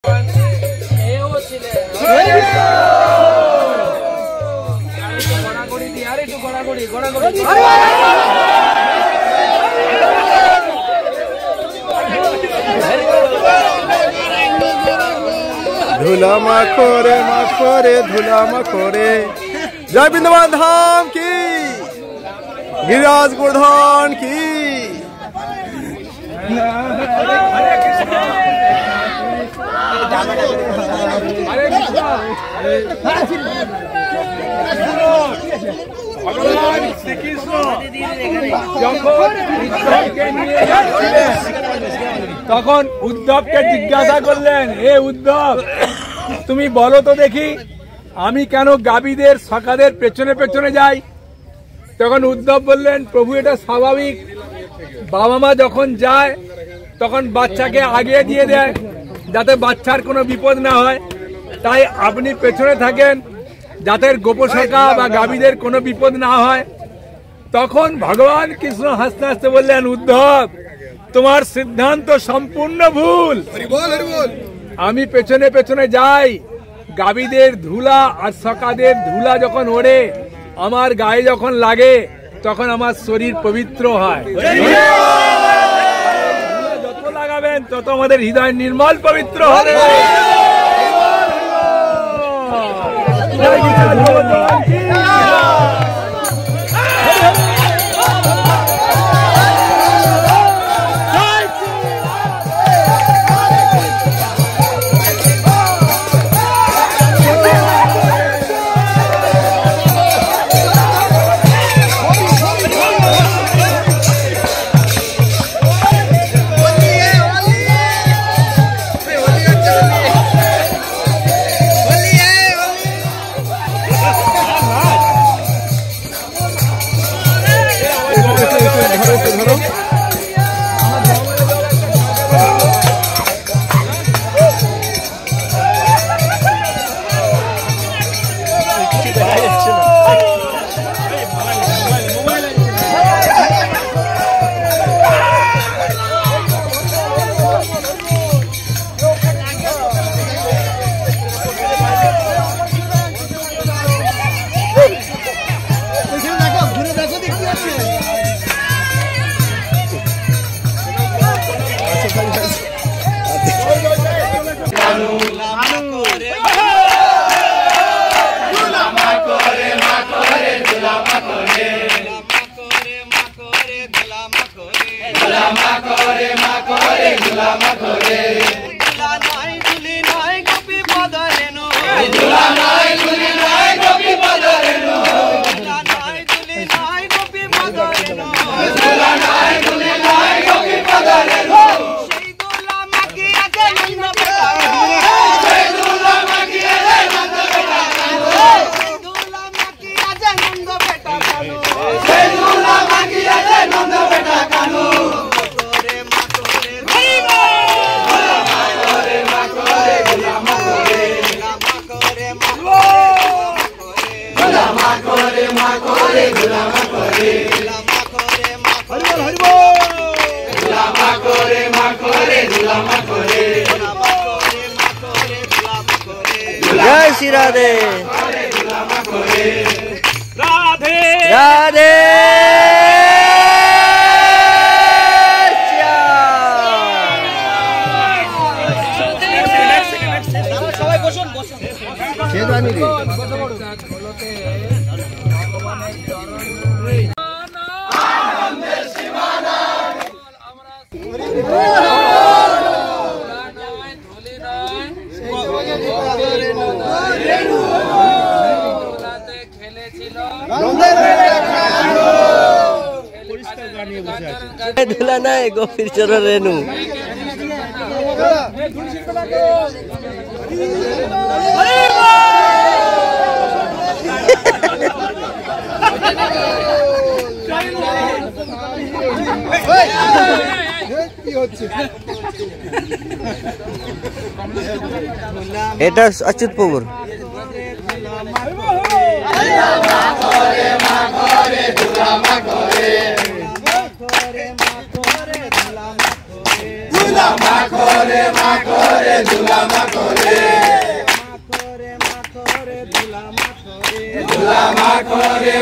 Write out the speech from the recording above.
धूला माखोरे माखोरे धूला माखोरे। जय वृंदावन धाम की, गिरिराज गोवर्धन की। ভগবান শ্রীকৃষ্ণ তখন উদ্ধবকে জিজ্ঞাসা করলেন, হে উদ্ধব, তুমি বলো তো দেখি আমি কেন গাভীদের সখাদের পেছনে পেছনে যাই? তখন উদ্ধব বললেন, প্রভু এটা স্বাভাবিক, বাবা মা যখন যায় তখন বাচ্চাকে আগিয়ে দিয়ে দেয় যাতে বাচ্চার কোনো বিপদ না হয়, তাই আপনি পেছনে থাকেন যাতে গোপসখা বা গাভীদের কোনো বিপদ না হয়। তখন ভগবান কৃষ্ণ হাসতে হাসতে বললেন, উদ্ধব তোমার সিদ্ধান্ত সম্পূর্ণ ভুল। আমি পেছনে পেছনে যাই, গাভীদের ধুলা আর সখাদের ধুলা যখন ওড়ে আমার গায়ে যখন লাগে তখন আমার শরীর পবিত্র হয়। যত লাগাবেন তত আমাদের হৃদয় নির্মল পবিত্র হবে। जय श्री राधे राधे राधे। ধুলা নাই গভীর চর রেণু। এটা অচ্যুত প্রভুর। Makhore ধুলা মাখরে